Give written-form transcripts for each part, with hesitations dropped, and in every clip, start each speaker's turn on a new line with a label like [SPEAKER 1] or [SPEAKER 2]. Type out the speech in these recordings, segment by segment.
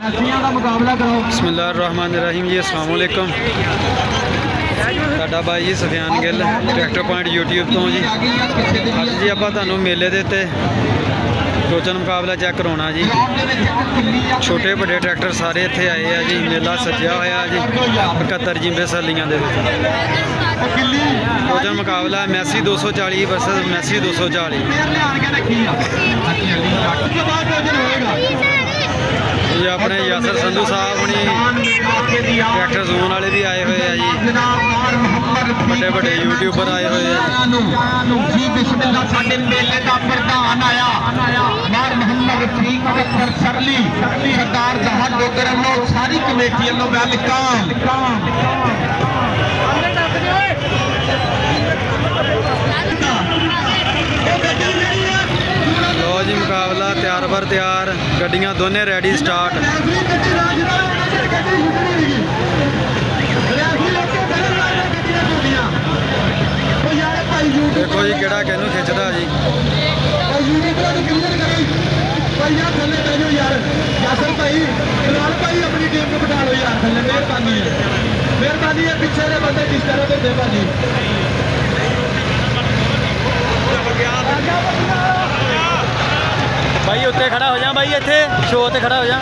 [SPEAKER 1] बिस्मिल्लाहिर्रहमानिर्रहीम जी, अस्सलाम वालेकुम। साडा भाई ji Sufiyan Gill tractor point YouTube तो जी। अज जी आप मेले के उत्ते टोचन मुकाबला चैक करवाना जी। छोटे बड़े ट्रैक्टर सारे इत्थे आए हैं जी। मेला सज्जा होया जी 71 जिम्बे सलियां दे विच। टोचन मुकाबला मैसी 240 वर्सेस मैसी 240। जी अपने यासर संधू साहब हुणी ट्रैक्टर जोन वाले भी आए हुए हैं जी। बड़े बड़े यूट्यूबर आए हुए हैं।
[SPEAKER 2] सारी कमेटी वालों वेलकम।
[SPEAKER 1] लो जी मुकाबला तैयार बर तैयार, गड्डियां दोने रेडी स्टार्ट। देखो जी केड़ा किहनू खिंचदा जी।
[SPEAKER 2] मेहरबानी है पिछले के बंदे किस तरह होते भाजी।
[SPEAKER 1] भाई उत्ते खड़ा हो जा, भाई इत्थे शो ते खड़ा हो जा।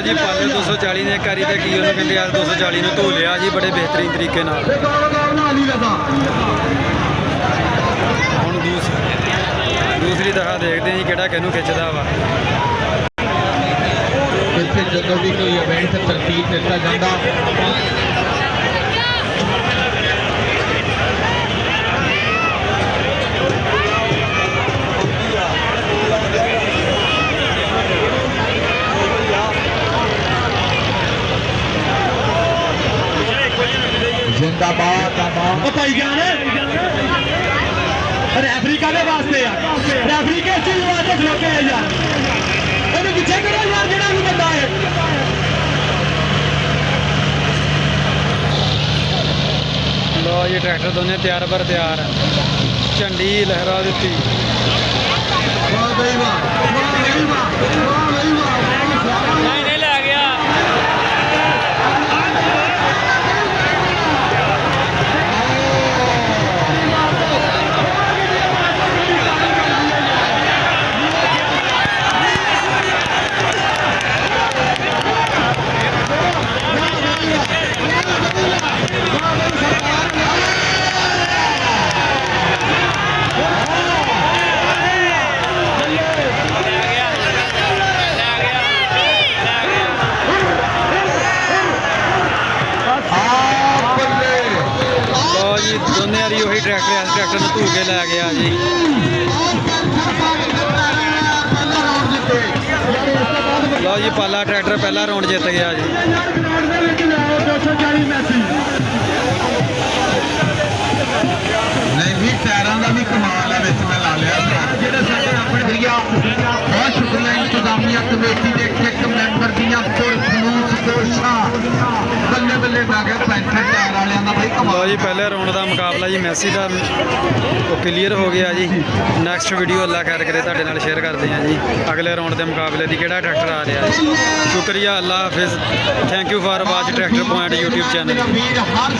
[SPEAKER 1] जी पाले 240 ने एक बारी तो की उन्होंने कहते यार 240 में धो लिया जी बड़े बेहतरीन तरीके नाल। हुण दूसरी दफा देखते हैं जी किहड़ा किहनू खिंचदा वा।
[SPEAKER 2] इत्थे जदों भी कोई इवेंट तरतीब दिता जांदा जिंदाबाद भाई जान रेफरी का वास्ते रेफरी के चीज वास्ते खलोते हैं यार। उन्हें पीछे करो यार जेड़ा भी बंदा है।
[SPEAKER 1] लो ये ट्रैक्टर दोने तैयार पर तैयार, झंडी लहरा दी। नहीं ले गया। दोने वारी वही ट्रैक्टर इस ट्रैक्टर में धू के लै गया जी। लो जी पाला ट्रैक्टर पहला राउंड जित गया जी।
[SPEAKER 2] नहीं भी टायरों का भी कमाल है मैं ला लिया। बहुत शुक्रिया इंतजामिया कमेटी के एक मैंबर दियां पुरखलूस कोशिशां बल्ले ਬੱਲੇ ਪਾ ਗਿਆ 65 ਟਾਇਰ ਵਾਲਿਆਂ ਦਾ ਬਾਈ
[SPEAKER 1] ਲਓ
[SPEAKER 2] ਕਮਾਲ
[SPEAKER 1] ਜੀ ਪਹਿਲੇ ਰਾਉਂਡ ਦਾ ਮੁਕਾਬਲਾ ਜੀ ਮੈਸੀ ਦਾ ਉਹ ਕਲੀਅਰ ਹੋ ਗਿਆ ਜੀ। ਨੈਕਸਟ ਵੀਡੀਓ ਅੱਲਾ ਖੈਰ ਕਰੇ ਤੁਹਾਡੇ ਨਾਲ ਸ਼ੇਅਰ ਕਰਦੇ ਹਾਂ ਜੀ ਅਗਲੇ ਰਾਉਂਡ ਦੇ ਮੁਕਾਬਲੇ ਦੀ ਕਿਹੜਾ ਟਰੈਕਟਰ ਆ ਰਿਹਾ ਜੀ। ਸ਼ੁਕਰੀਆ, ਅੱਲਾ ਹਾਫਿਜ਼, thank you for watch tractor point YouTube channel.
[SPEAKER 2] ਵੀਰ ਹਰ